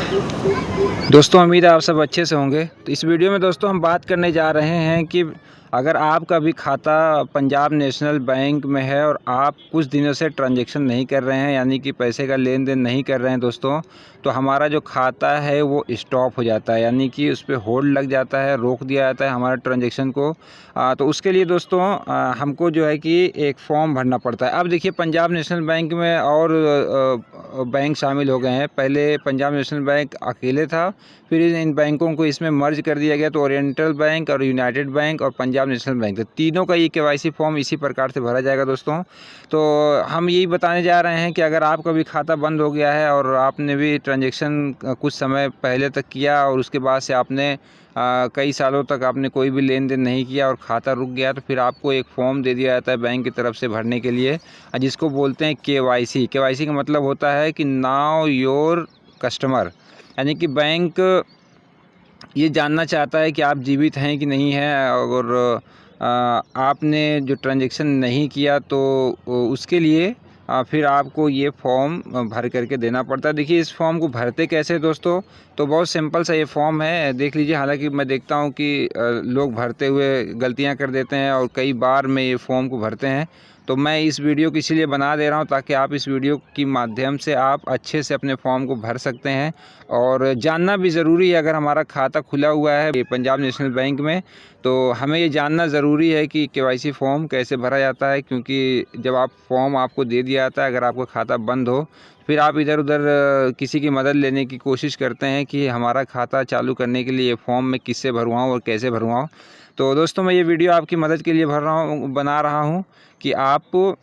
दोस्तों उम्मीद है आप सब अच्छे से होंगे। तो इस वीडियो में दोस्तों हम बात करने जा रहे हैं कि अगर आपका भी खाता पंजाब नेशनल बैंक में है और आप कुछ दिनों से ट्रांजैक्शन नहीं कर रहे हैं, यानी कि पैसे का लेन देन नहीं कर रहे हैं दोस्तों, तो हमारा जो खाता है वो स्टॉप हो जाता है, यानी कि उस पर होल्ड लग जाता है, रोक दिया जाता है हमारे ट्रांजैक्शन को। तो उसके लिए दोस्तों हमको जो है कि एक फॉर्म भरना पड़ता है। अब देखिए पंजाब नेशनल बैंक में और बैंक शामिल हो गए हैं। पहले पंजाब नेशनल बैंक अकेले था, फिर इन बैंकों को इसमें मर्ज कर दिया गया, तो ओरिएंटल बैंक और यूनाइटेड बैंक और पंजाब नेशनल बैंक, तो तीनों का ये केवाईसी फॉर्म इसी प्रकार से भरा जाएगा दोस्तों। तो हम यही बताने जा रहे हैं कि अगर आपका भी खाता बंद हो गया है और आपने भी ट्रांजैक्शन कुछ समय पहले तक किया और उसके बाद से आपने कई सालों तक आपने कोई भी लेन देन नहीं किया और खाता रुक गया, तो फिर आपको एक फॉर्म दे दिया जाता है बैंक की तरफ से भरने के लिए, जिसको बोलते हैं केवाईसी। केवाईसी का मतलब होता है कि नाउ योर कस्टमर, यानी कि बैंक ये जानना चाहता है कि आप जीवित हैं कि नहीं हैं, और आपने जो ट्रांजैक्शन नहीं किया तो उसके लिए फिर आपको ये फॉर्म भर करके देना पड़ता है। देखिए इस फॉर्म को भरते कैसे दोस्तों, तो बहुत सिंपल सा ये फॉर्म है, देख लीजिए। हालांकि मैं देखता हूँ कि लोग भरते हुए गलतियाँ कर देते हैं और कई बार में ये फॉर्म को भरते हैं, तो मैं इस वीडियो को इसीलिए बना दे रहा हूँ ताकि आप इस वीडियो के माध्यम से आप अच्छे से अपने फॉर्म को भर सकते हैं। और जानना भी ज़रूरी है, अगर हमारा खाता खुला हुआ है पंजाब नेशनल बैंक में, तो हमें ये जानना ज़रूरी है कि केवाईसी फॉर्म कैसे भरा जाता है, क्योंकि जब आप फॉर्म आपको दे दिया जाता है, अगर आपका खाता बंद हो, फिर आप इधर उधर किसी की मदद लेने की कोशिश करते हैं कि हमारा खाता चालू करने के लिए ये फॉर्म मैं किससे भरवाऊँ और कैसे भरवाऊँ। तो दोस्तों मैं ये वीडियो आपकी मदद के लिए बना रहा हूँ कि आप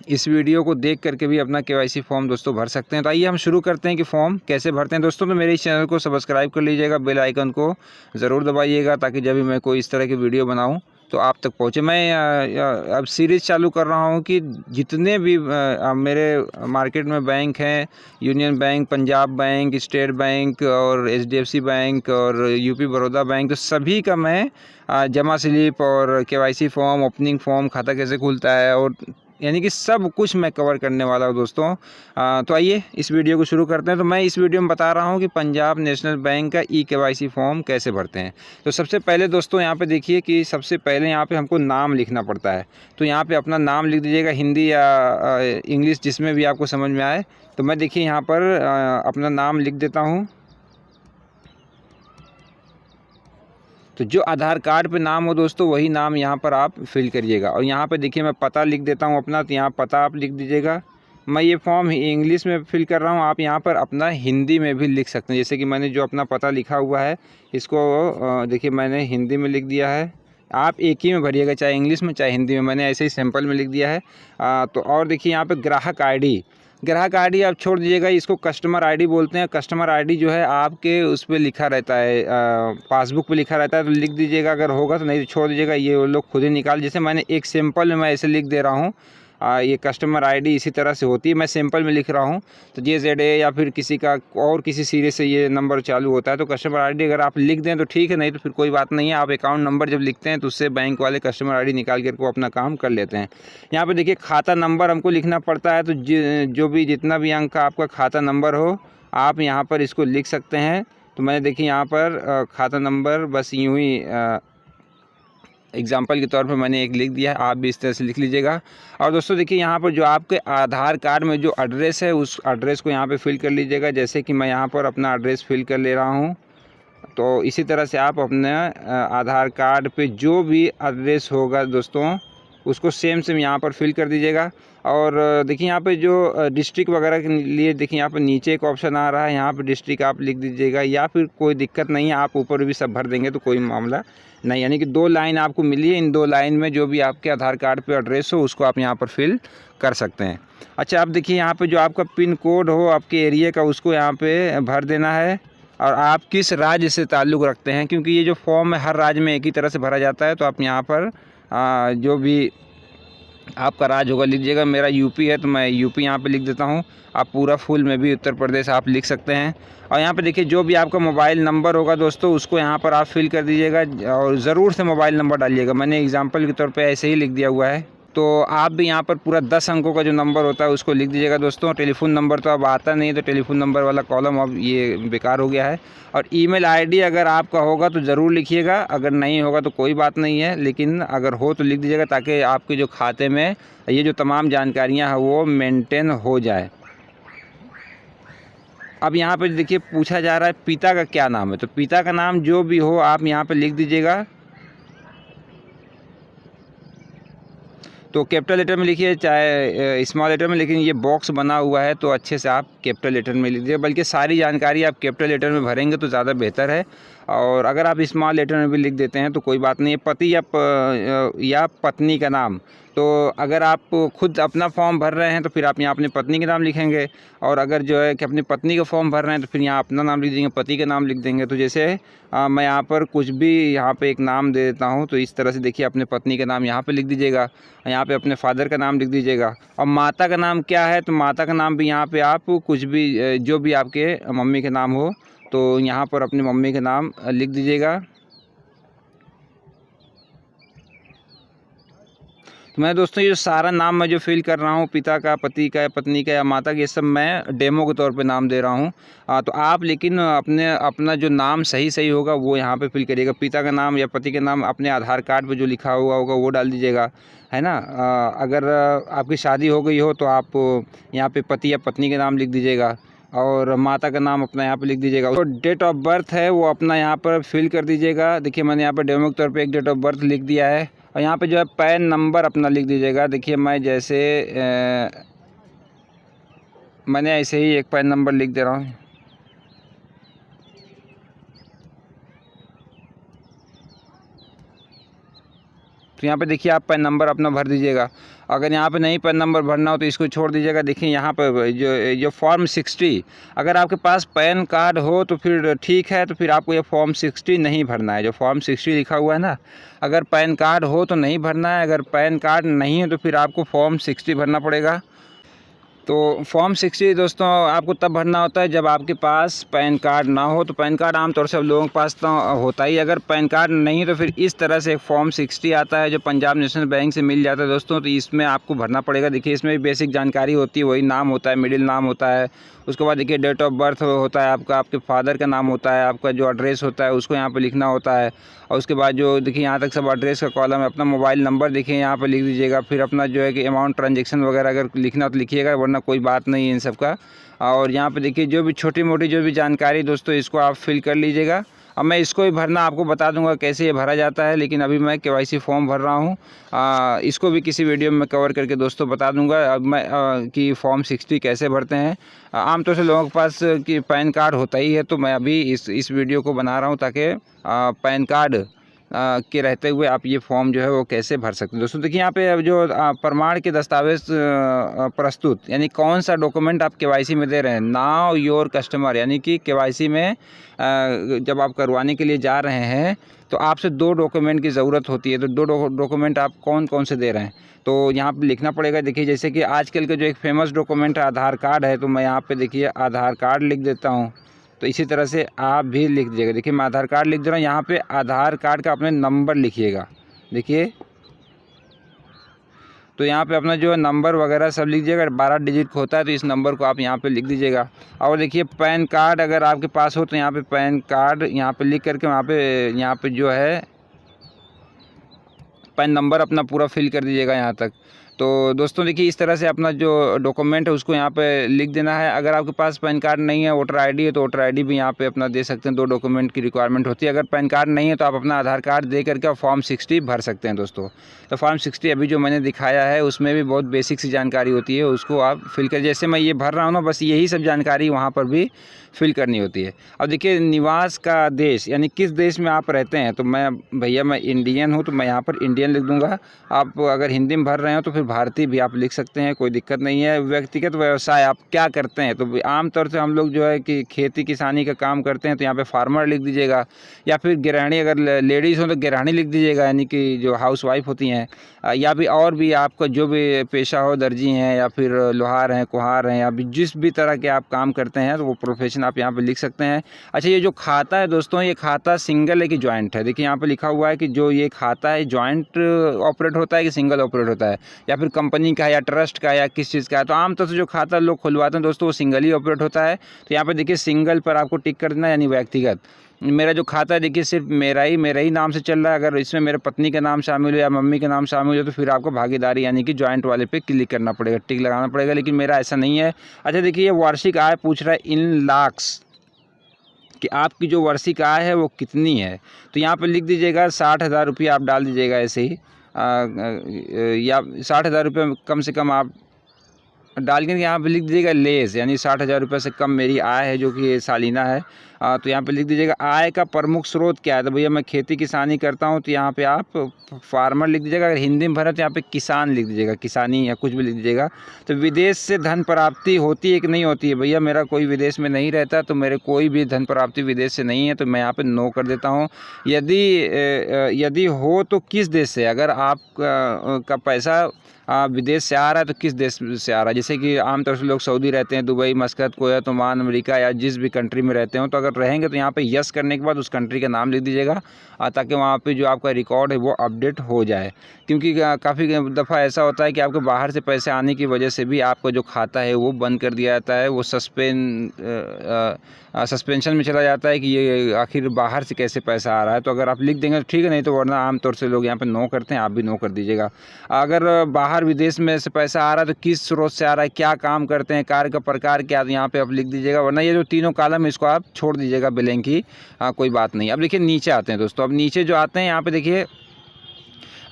इस वीडियो को देख करके भी अपना केवाईसी फॉर्म दोस्तों भर सकते हैं। तो आइए हम शुरू करते हैं कि फॉर्म कैसे भरते हैं दोस्तों। तो मेरे इस चैनल को सब्सक्राइब कर लीजिएगा, बेल आइकन को ज़रूर दबाइएगा, ताकि जब भी मैं कोई इस तरह की वीडियो बनाऊं तो आप तक पहुंचे। मैं अब सीरीज़ चालू कर रहा हूं कि जितने भी मेरे मार्केट में बैंक हैं, union bank, Punjab bank, state bank और HDFC बैंक और यूपी बड़ौदा बैंक, तो सभी का मैं जमा स्लिप और केवाईसी फॉर्म, ओपनिंग फॉर्म, खाता कैसे खुलता है, और यानी कि सब कुछ मैं कवर करने वाला हूँ दोस्तों। तो आइए इस वीडियो को शुरू करते हैं। तो मैं इस वीडियो में बता रहा हूँ कि पंजाब नेशनल बैंक का केवाईसी फॉर्म कैसे भरते हैं। तो सबसे पहले दोस्तों यहाँ पे देखिए कि सबसे पहले यहाँ पे हमको नाम लिखना पड़ता है। तो यहाँ पे अपना नाम लिख दीजिएगा, हिंदी या इंग्लिश जिसमें भी आपको समझ में आए। तो मैं देखिए यहाँ पर अपना नाम लिख देता हूँ। तो जो आधार कार्ड पे नाम हो दोस्तों वही नाम यहाँ पर आप फिल करिएगा। और यहाँ पे देखिए मैं पता लिख देता हूँ अपना, तो यहाँ पता आप लिख दीजिएगा। मैं ये फॉर्म इंग्लिश में फिल कर रहा हूँ, आप यहाँ पर अपना हिंदी में भी लिख सकते हैं। जैसे कि मैंने जो अपना पता लिखा हुआ है इसको देखिए मैंने हिंदी में लिख दिया है। आप एक ही में भरिएगा, चाहे इंग्लिश में चाहे हिंदी में, मैंने ऐसे ही सिंपल में लिख दिया है। तो और देखिए यहाँ पे ग्राहक आईडी आप छोड़ दीजिएगा, इसको कस्टमर आईडी बोलते हैं। कस्टमर आईडी जो है आपके उस पर लिखा रहता है, पासबुक पे लिखा रहता है, तो लिख दीजिएगा अगर होगा, तो नहीं तो छोड़ दीजिएगा, ये वो लोग खुद ही निकाल। जैसे मैंने एक सिंपल में मैं ऐसे लिख दे रहा हूँ, ये कस्टमर आईडी इसी तरह से होती है, मैं सिंपल में लिख रहा हूँ। तो JZA या फिर किसी का और किसी सीरीज से ये नंबर चालू होता है, तो कस्टमर आईडी अगर आप लिख दें तो ठीक है, नहीं तो फिर कोई बात नहीं है। आप अकाउंट नंबर जब लिखते हैं तो उससे बैंक वाले कस्टमर आईडी निकाल कर को अपना काम कर लेते हैं। यहाँ पे देखिए खाता नंबर हमको लिखना पड़ता है, तो जो भी जितना भी अंक का आपका खाता नंबर हो आप यहाँ पर इसको लिख सकते हैं। तो मैंने देखिए यहाँ पर खाता नंबर बस यूँ ही एग्जाम्पल के तौर पे मैंने एक लिख दिया है, आप भी इस तरह से लिख लीजिएगा। और दोस्तों देखिए यहाँ पर जो आपके आधार कार्ड में जो एड्रेस है उस एड्रेस को यहाँ पे फिल कर लीजिएगा। जैसे कि मैं यहाँ पर अपना एड्रेस फिल कर ले रहा हूँ, तो इसी तरह से आप अपने आधार कार्ड पे जो भी एड्रेस होगा दोस्तों उसको सेम यहाँ पर फिल कर दीजिएगा। और देखिए यहाँ पे जो डिस्ट्रिक्ट वगैरह के लिए देखिए यहाँ पर नीचे एक ऑप्शन आ रहा है, यहाँ पे डिस्ट्रिक्ट आप लिख दीजिएगा, या फिर कोई दिक्कत नहीं है आप ऊपर भी सब भर देंगे तो कोई मामला नहीं। यानी कि 2 लाइन आपको मिली है, इन 2 लाइन में जो भी आपके आधार कार्ड पे एड्रेस हो उसको आप यहाँ पर फिल कर सकते हैं। अच्छा, आप देखिए यहाँ पे जो आपका पिन कोड हो आपके एरिया का उसको यहाँ पे भर देना है, और आप किस राज्य से ताल्लुक़ रखते हैं, क्योंकि ये जो फॉर्म है हर राज्य में एक ही तरह से भरा जाता है। तो आप यहाँ पर जो भी आपका राज्य होगा लीजिएगा। मेरा यूपी है तो मैं यूपी यहाँ पे लिख देता हूँ। आप पूरा फुल में भी उत्तर प्रदेश आप लिख सकते हैं। और यहाँ पे देखिए जो भी आपका मोबाइल नंबर होगा दोस्तों उसको यहाँ पर आप फिल कर दीजिएगा, और ज़रूर से मोबाइल नंबर डालिएगा। मैंने एग्जांपल के तौर पे ऐसे ही लिख दिया हुआ है। तो आप भी यहाँ पर पूरा 10 अंकों का जो नंबर होता है उसको लिख दीजिएगा दोस्तों। टेलीफोन नंबर तो अब आता नहीं है, तो टेलीफोन नंबर वाला कॉलम अब ये बेकार हो गया है। और ईमेल आईडी अगर आपका होगा तो ज़रूर लिखिएगा, अगर नहीं होगा तो कोई बात नहीं है, लेकिन अगर हो तो लिख दीजिएगा ताकि आपके जो खाते में ये जो तमाम जानकारियाँ हैं वो मेंटेन हो जाए। अब यहाँ पे देखिए पूछा जा रहा है पिता का क्या नाम है, तो पिता का नाम जो भी हो आप यहाँ पे लिख दीजिएगा। तो कैपिटल लेटर में लिखिए चाहे स्मॉल लेटर में, लेकिन ये बॉक्स बना हुआ है तो अच्छे से आप कैपिटल लेटर में लिख दीजिए, बल्कि सारी जानकारी आप कैपिटल लेटर में भरेंगे तो ज़्यादा बेहतर है। और अगर आप स्मॉल लेटर में भी लिख देते हैं तो कोई बात नहीं है। पति या पत्नी का नाम, तो अगर आप खुद अपना फॉर्म भर रहे हैं तो फिर आप यहाँ अपनी पत्नी के नाम लिखेंगे, और अगर जो है कि अपनी पत्नी का फॉर्म भर रहे हैं तो फिर यहाँ अपना नाम लिख देंगे, पति का नाम लिख देंगे। तो जैसे मैं यहाँ पर कुछ भी यहाँ पे एक नाम दे देता हूँ, तो इस तरह से देखिए अपने पत्नी का नाम यहाँ पे लिख दीजिएगा, यहाँ पे अपने फादर का नाम लिख दीजिएगा। और माता का नाम क्या है, तो माता का नाम भी यहाँ पे आप कुछ भी जो भी आपके मम्मी के नाम हो तो यहाँ पर अपनी मम्मी के नाम लिख दीजिएगा। तो मैं दोस्तों ये जो सारा नाम मैं जो फिल कर रहा हूँ, पिता का, पति का, पत्नी का या माता का, ये सब मैं डेमो के तौर पे नाम दे रहा हूँ। तो आप लेकिन अपना जो नाम सही होगा वो यहाँ पे फिल करिएगा। पिता का नाम या पति का नाम अपने आधार कार्ड पे जो लिखा हुआ होगा वो डाल दीजिएगा, है ना। अगर आपकी शादी हो गई हो तो आप यहाँ पे पति या पत्नी के नाम लिख दीजिएगा, और माता का नाम अपना यहाँ पे लिख दीजिएगा। तो डेट ऑफ बर्थ है वो अपना यहाँ पर फिल कर दीजिएगा। देखिए मैंने यहाँ पर डेमो के तौर पे एक डेट ऑफ बर्थ लिख दिया है। और यहाँ पे जो है पैन नंबर अपना लिख दीजिएगा। देखिए मैं जैसे मैंने ऐसे ही एक पैन नंबर लिख दे रहा हूँ। तो यहाँ पे देखिए आप पैन नंबर अपना भर दीजिएगा। अगर यहाँ पे नहीं पैन नंबर भरना हो तो इसको छोड़ दीजिएगा। देखिए यहाँ पर जो फॉर्म 60, अगर आपके पास पैन कार्ड हो तो फिर ठीक है, तो फिर आपको ये फॉर्म 60 नहीं भरना है। जो फॉर्म 60 लिखा हुआ है ना, अगर पैन कार्ड हो तो नहीं भरना है, अगर पैन कार्ड नहीं है तो फिर आपको फॉर्म 60 भरना पड़ेगा। तो फॉर्म 60 दोस्तों आपको तब भरना होता है जब आपके पास पैन कार्ड ना हो। तो पैन कार्ड आमतौर से अब लोगों के पास तो होता ही, अगर पैन कार्ड नहीं है तो फिर इस तरह से एक फॉर्म 60 आता है जो पंजाब नेशनल बैंक से मिल जाता है दोस्तों। तो इसमें आपको भरना पड़ेगा। देखिए इसमें भी बेसिक जानकारी होती है, वही नाम होता है, मिडिल नाम होता है, उसके बाद देखिए डेट ऑफ बर्थ होता है आपका, आपके फादर का नाम होता है, आपका जो एड्रेस होता है उसको यहाँ पर लिखना होता है, और उसके बाद जो देखिए यहाँ तक सब एड्रेस का कॉलम है। अपना मोबाइल नंबर देखिए यहाँ पर लिख दीजिएगा। फिर अपना जो है कि अमाउंट ट्रांजेक्शन वगैरह अगर लिखना तो लिखिएगा, वरना कोई बात नहीं है इन सब का। और यहाँ पे देखिए जो भी छोटी मोटी जो भी जानकारी दोस्तों इसको आप फिल कर लीजिएगा। अब मैं इसको भी भरना आपको बता दूंगा कैसे ये भरा जाता है, लेकिन अभी मैं केवाईसी फॉर्म भर रहा हूँ। इसको भी किसी वीडियो में कवर करके दोस्तों बता दूंगा अब मैं कि फॉर्म 60 कैसे भरते हैं। आमतौर से लोगों के पास कि पैन कार्ड होता ही है, तो मैं अभी इस वीडियो को बना रहा हूँ ताकि पैन कार्ड के रहते हुए आप ये फॉर्म जो है वो कैसे भर सकते हैं। दोस्तों देखिए यहाँ पे अब जो प्रमाण के दस्तावेज प्रस्तुत, यानी कौन सा डॉक्यूमेंट आप केवाईसी में दे रहे हैं। नाउ योर कस्टमर, यानी कि केवाईसी में जब आप करवाने के लिए जा रहे हैं तो आपसे 2 डॉक्यूमेंट की ज़रूरत होती है। तो 2 डॉक्यूमेंट आप कौन कौन से दे रहे हैं तो यहाँ पे लिखना पड़ेगा। देखिए जैसे कि आजकल के जो एक फेमस डॉक्यूमेंट है आधार कार्ड है, तो मैं यहाँ पे देखिए आधार कार्ड लिख देता हूँ। तो इसी तरह से आप भी लिख दीजिएगा। देखिए मैं आधार कार्ड लिख दे रहा हूँ, यहाँ पे आधार कार्ड का अपने नंबर लिखिएगा। देखिए तो यहाँ पे अपना जो है नंबर वगैरह सब लिख दीजिएगा। 12 डिजिट का होता है तो इस नंबर को आप यहाँ पे लिख दीजिएगा। और देखिए पैन कार्ड अगर आपके पास हो तो यहाँ पे पैन कार्ड यहाँ पे लिख करके यहाँ पे जो है पैन नंबर अपना पूरा फिल कर दीजिएगा यहाँ तक। तो दोस्तों देखिए इस तरह से अपना जो डॉक्यूमेंट है उसको यहाँ पे लिख देना है। अगर आपके पास पैन कार्ड नहीं है, वोटर आईडी है, तो वोटर आईडी भी यहाँ पे अपना दे सकते हैं। 2 डॉक्यूमेंट की रिक्वायरमेंट होती है। अगर पैन कार्ड नहीं है तो आप अपना आधार कार्ड दे करके फॉर्म 60 भर सकते हैं दोस्तों। तो फॉर्म 60 अभी जो मैंने दिखाया है उसमें भी बहुत बेसिक सी जानकारी होती है, उसको आप फिल कर, जैसे मैं ये भर रहा हूँ ना, बस यही सब जानकारी वहाँ पर भी फिल करनी होती है। अब देखिए निवास का देश, यानी किस देश में आप रहते हैं, तो मैं इंडियन हूँ तो मैं यहाँ पर इंडियन लिख दूँगा। आप अगर हिंदी में भर रहे हो तो फिर भारती भी आप लिख सकते हैं, कोई दिक्कत नहीं है। व्यक्तिगत व्यवसाय आप क्या करते हैं, तो आमतौर से हम लोग जो है कि खेती किसानी का काम करते हैं, तो यहाँ पे फार्मर लिख दीजिएगा, या फिर गृहिणी, अगर लेडीज़ हो तो गृहिणी लिख दीजिएगा, यानी कि जो हाउस वाइफ होती हैं, या भी और भी आपका जो भी पेशा हो, दर्जी हैं या फिर लोहार हैं, कुम्हार हैं, या भी जिस भी तरह के आप काम करते हैं तो वो प्रोफेशन आप यहाँ पे लिख सकते हैं। अच्छा, ये जो खाता है दोस्तों, ये खाता सिंगल है कि जॉइंट है? देखिए यहाँ पे लिखा हुआ है कि जो ये खाता है जॉइंट ऑपरेट होता है कि सिंगल ऑपरेट होता है, या फिर कंपनी का है या ट्रस्ट का है या किस चीज़ का है। तो आमतौर से जो खाता लोग खुलवाते हैं दोस्तों वो सिंगल ही ऑपरेट होता है। तो यहाँ पे देखिए सिंगल पर आपको टिक कर देना, यानी व्यक्तिगत। मेरा जो खाता है देखिए सिर्फ मेरा ही नाम से चल रहा है। अगर इसमें मेरे पत्नी का नाम शामिल हो या मम्मी का नाम शामिल हो तो फिर आपको भागीदारी यानी कि जॉइंट वाले पे क्लिक करना पड़ेगा, टिक लगाना पड़ेगा, लेकिन मेरा ऐसा नहीं है। अच्छा देखिए, ये वार्षिक आय पूछ रहा है इन लाख्स, कि आपकी जो वार्षिक आय है वो कितनी है। तो यहाँ पर लिख दीजिएगा 60,000 रुपये आप डाल दीजिएगा ऐसे ही, या 60,000 रुपये कम से कम आप डाल कर यहाँ पे लिख दीजिएगा लेस, यानी 60,000 रुपये से कम मेरी आय है, जो कि सालाना है। तो यहाँ पे लिख दीजिएगा आय का प्रमुख स्रोत क्या है, तो भैया मैं खेती किसानी करता हूँ, तो यहाँ पे आप फार्मर लिख दीजिएगा। अगर हिंदी में भरा तो यहाँ पे किसान लिख दीजिएगा, किसानी या कुछ भी लिख दीजिएगा। तो विदेश से धन प्राप्ति होती है कि नहीं होती है, भैया मेरा कोई विदेश में नहीं रहता, तो मेरे कोई भी धन प्राप्ति विदेश से नहीं है, तो मैं यहाँ पे नो कर देता हूँ। यदि हो तो किस देश से, अगर आप का पैसा विदेश से आ रहा है तो किस देश से आ रहा है। जैसे कि आमतौर से लोग सऊदी रहते हैं, दुबई, मस्कत, कोवैत, ओमान, अमेरिका या जिस भी कंट्री में रहते हो, तो अगर रहेंगे तो यहाँ पे यस करने के बाद उस कंट्री का नाम लिख दीजिएगा, ताकि वहाँ पे जो आपका रिकॉर्ड है वो अपडेट हो जाए। क्योंकि काफ़ी दफ़ा ऐसा होता है कि आपके बाहर से पैसे आने की वजह से भी आपका जो खाता है वो बंद कर दिया जाता है, वो सस्पेंशन में चला जाता है कि ये आखिर बाहर से कैसे पैसा आ रहा है। तो अगर आप लिख देंगे तो ठीक है, नहीं तो वरना आमतौर से लोग यहाँ पे नो करते हैं, आप भी नो कर दीजिएगा। अगर बाहर विदेश में से पैसा आ रहा है तो किस स्रोत से आ रहा है, क्या काम करते हैं, कार्य का प्रकार क्या, तो यहाँ पे आप लिख दीजिएगा, वरना ये जो तीनों कॉलम है इसको आप छोड़ दीजिएगा ब्लैंक ही, कोई बात नहीं। अब देखिए नीचे आते हैं दोस्तों, अब नीचे जो आते हैं यहाँ पे देखिए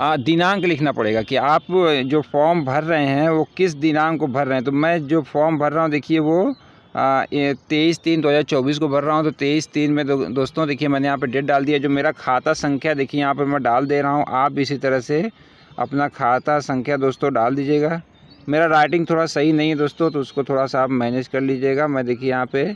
दिनांक लिखना पड़ेगा कि आप जो फॉर्म भर रहे हैं वो किस दिनांक को भर रहे हैं। तो मैं जो फॉर्म भर रहा हूँ देखिए वो 23/3/2024 को भर रहा हूँ। तो 23/3 में दोस्तों देखिए मैंने यहाँ पे डेट डाल दिया। जो मेरा खाता संख्या देखिए यहाँ पर मैं डाल दे रहा हूँ, आप भी इसी तरह से अपना खाता संख्या दोस्तों डाल दीजिएगा। मेरा राइटिंग थोड़ा सही नहीं है दोस्तों, तो उसको थोड़ा सा आप मैनेज कर लीजिएगा। मैं देखिए यहाँ पे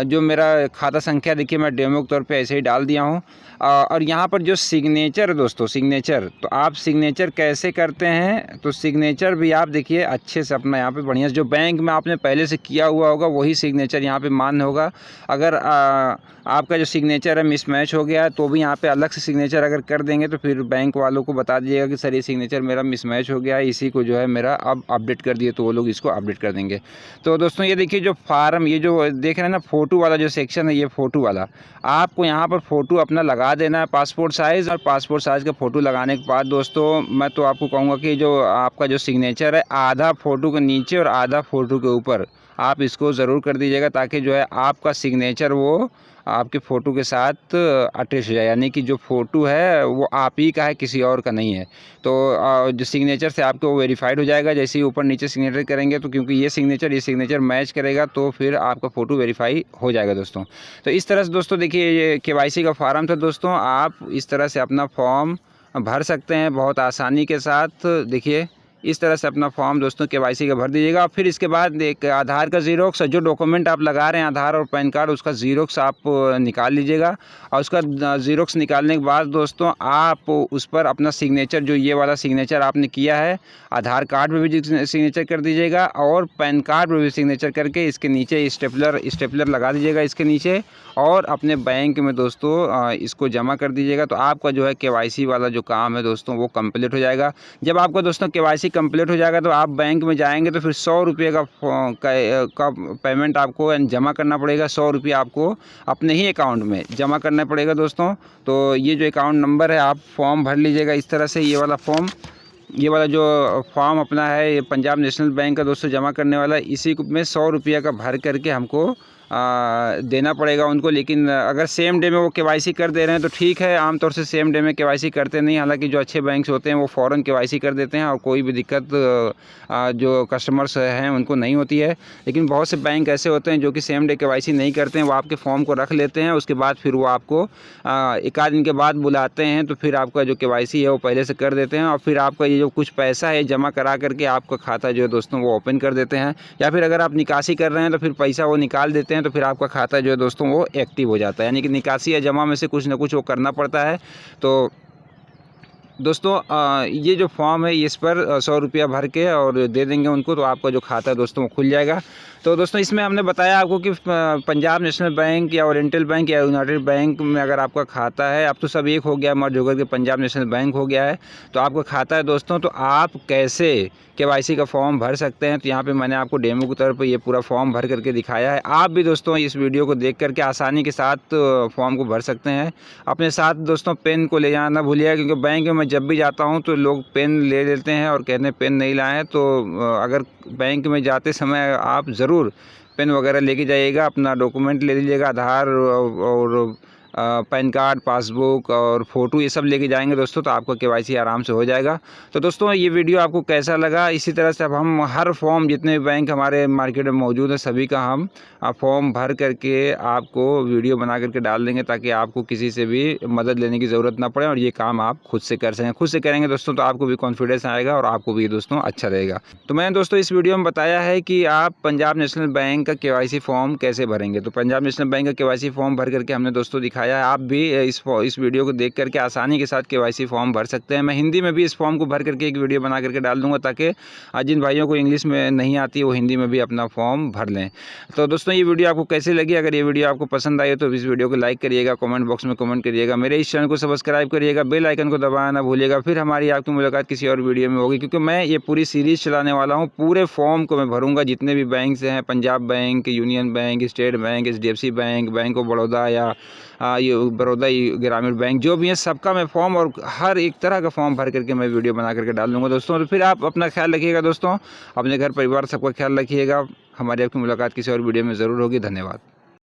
जो मेरा खाता संख्या देखिए मैं डेमो के तौर पे ऐसे ही डाल दिया हूँ। और यहाँ पर जो सिग्नेचर है दोस्तों, सिग्नेचर, तो आप सिग्नेचर कैसे करते हैं, तो सिग्नेचर भी आप देखिए अच्छे से अपना यहाँ पे बढ़िया से जो बैंक में आपने पहले से किया हुआ होगा वही सिग्नेचर यहाँ पे मान्य होगा। अगर आपका जो सिग्नेचर है मिसमैच हो गया है तो भी यहाँ पे अलग से सिग्नेचर अगर कर देंगे तो फिर बैंक वालों को बता दीजिएगा कि सर ये सिग्नेचर मेरा मिसमैच हो गया है, इसी को जो है मेरा अब अपडेट कर दिए, तो वो लोग इसको अपडेट कर देंगे। तो दोस्तों ये देखिए जो फार्म, ये जो देख रहे हैं ना फ़ोटो वाला जो सेक्शन है, ये फ़ोटो वाला आपको यहाँ पर फ़ोटो अपना लगा देना है पासपोर्ट साइज़। और पासपोर्ट साइज़ का फ़ोटो लगाने के बाद दोस्तों मैं तो आपको कहूँगा कि जो आपका जो सिग्नेचर है आधा फ़ोटो के नीचे और आधा फ़ोटो के ऊपर आप इसको ज़रूर कर दीजिएगा, ताकि जो है आपका सिग्नेचर वो आपके फ़ोटो के साथ अटैच हो जाए, यानी कि जो फ़ोटो है वो आप ही का है, किसी और का नहीं है। तो जो सिग्नेचर से आपको वो वेरीफाइड हो जाएगा। जैसे ही ऊपर नीचे सिग्नेचर करेंगे तो क्योंकि ये सिग्नेचर मैच करेगा तो फिर आपका फ़ोटो वेरीफाई हो जाएगा दोस्तों। तो इस तरह से दोस्तों देखिए ये KYC का फॉर्म था दोस्तों, आप इस तरह से अपना फॉर्म भर सकते हैं बहुत आसानी के साथ। देखिए इस तरह से अपना फॉर्म दोस्तों KYC का भर दीजिएगा। फिर इसके बाद एक आधार का ज़ीरोक्स, जो डॉक्यूमेंट आप लगा रहे हैं आधार और पैन कार्ड, उसका ज़ीरोक्स आप निकाल लीजिएगा। और उसका ज़ीरोक्स निकालने के बाद दोस्तों आप उस पर अपना सिग्नेचर, जो ये वाला सिग्नेचर आपने किया है, आधार कार्ड पर भी सिग्नेचर कर दीजिएगा और पैन कार्ड पर भी सिग्नेचर करके इसके नीचे स्टेपलर लगा दीजिएगा इसके नीचे, और अपने बैंक में दोस्तों इसको जमा कर दीजिएगा। तो आपका जो है KYC वाला जो काम है दोस्तों वो कंप्लीट हो जाएगा। जब आपका दोस्तों KYC कंप्लीट हो जाएगा तो आप बैंक में जाएंगे तो फिर 100 रुपये का पेमेंट आपको जमा करना पड़ेगा। 100 रुपये आपको अपने ही अकाउंट में जमा करना पड़ेगा दोस्तों। तो ये जो अकाउंट नंबर है आप फॉर्म भर लीजिएगा इस तरह से। ये वाला जो फॉर्म अपना है ये पंजाब नेशनल बैंक का दोस्तों जमा करने वाला, इसी में 100 रुपये का भर करके हमको देना पड़ेगा उनको। लेकिन अगर सेम डे में वो केवाईसी कर दे रहे हैं तो ठीक है। आमतौर से सेम डे में केवाईसी करते नहीं, हालांकि जो अच्छे बैंक्स होते हैं वो फ़ौरन केवाईसी कर देते हैं और कोई भी दिक्कत जो कस्टमर्स हैं उनको नहीं होती है। लेकिन बहुत से बैंक ऐसे होते हैं जो कि सेम डे केवाईसी नहीं करते हैं, वो आपके फॉर्म को रख लेते हैं, उसके बाद फिर वो आपको एक आध दिन के बाद बुलाते हैं, तो फिर आपका जो केवाईसी है वो पहले से कर देते हैं और फिर आपका ये जो कुछ पैसा है जमा करा करके आपका खाता जो है दोस्तों वो ओपन कर देते हैं। या फिर अगर आप निकासी कर रहे हैं तो फिर पैसा वो निकाल देते हैं, तो फिर आपका खाता जो है दोस्तों वो एक्टिव हो जाता है। यानी कि निकासी या जमा में से कुछ ना कुछ वो करना पड़ता है। तो दोस्तों ये जो फॉर्म है इस पर 100 रुपया भर के और दे देंगे उनको, तो आपका जो खाता है दोस्तों वो खुल जाएगा। तो दोस्तों इसमें हमने बताया आपको कि पंजाब नेशनल बैंक या ओरिएंटल बैंक या यूनाइटेड बैंक में अगर आपका खाता है, अब तो सब एक हो गया, मर्ज होकर के पंजाब नेशनल बैंक हो गया है, तो आपका खाता है दोस्तों, तो आप कैसे केवाईसी का फॉर्म भर सकते हैं। तो यहाँ पे मैंने आपको डेमो के तौर पे ये पूरा फॉर्म भर करके दिखाया है। आप भी दोस्तों इस वीडियो को देख करके आसानी के साथ फॉर्म को भर सकते हैं। अपने साथ दोस्तों पेन को ले जाना भूलिएगा, क्योंकि बैंक में मैं जब भी जाता हूँ तो लोग पेन ले लेते हैं और कहते हैं पेन नहीं लाए हैं। तो अगर बैंक में जाते समय आप ज़रूर पेन वगैरह लेके जाइएगा, अपना डॉक्यूमेंट ले लीजिएगा, आधार और पैन कार्ड, पासबुक और फ़ोटो ये सब लेके जाएंगे दोस्तों, तो आपका केवाईसी आराम से हो जाएगा। तो दोस्तों ये वीडियो आपको कैसा लगा, इसी तरह से अब हम हर फॉर्म जितने भी बैंक हमारे मार्केट में मौजूद है सभी का हम फॉर्म भर करके आपको वीडियो बना करके डाल देंगे, ताकि आपको किसी से भी मदद लेने की ज़रूरत ना पड़े और ये काम आप खुद से कर सकें। खुद से करेंगे दोस्तों तो आपको भी कॉन्फिडेंस आएगा और आपको भी दोस्तों अच्छा रहेगा। तो मैंने दोस्तों इस वीडियो में बताया है कि आप पंजाब नेशनल बैंक का केवाईसी फॉर्म कैसे भरेंगे। तो पंजाब नेशनल बैंक का केवाईसी फॉर्म भर करके हमने दोस्तों दिखाया है। आप भी इस वीडियो को देख करके आसानी के साथ केवाईसी फॉर्म भर सकते हैं। मैं हिंदी में भी इस फॉर्म को भर करके एक वीडियो बना करके डाल दूंगा, ताकि जिन भाइयों को इंग्लिश में नहीं आती है वो हिंदी में भी अपना फॉर्म भर लें। तो दोस्तों ये वीडियो आपको कैसी लगी, अगर ये वीडियो आपको पसंद आई तो इस वीडियो को लाइक करिएगा, कमेंट बॉक्स में कमेंट करिएगा, मेरे इस चैनल को सब्सक्राइब करिएगा, बेल आइकन को दबाना ना भूलिएगा। फिर हमारी आपकी मुलाकात किसी और वीडियो में होगी, क्योंकि मैं ये पूरी सीरीज़ चलाने वाला हूँ। पूरे फॉर्म को मैं भरूंगा, जितने भी बैंक हैं, Punjab bank, union bank, state bank, HDFC bank, bank of Baroda या ये बड़ौदा ग्रामीण बैंक, जो भी है सबका मैं फॉर्म और हर एक तरह का फॉर्म भर करके मैं वीडियो बना करके डाल दूँगा दोस्तों। तो फिर आप अपना ख्याल रखिएगा दोस्तों, अपने घर परिवार सबका ख्याल रखिएगा। हमारी आपकी मुलाकात किसी और वीडियो में ज़रूर होगी। धन्यवाद।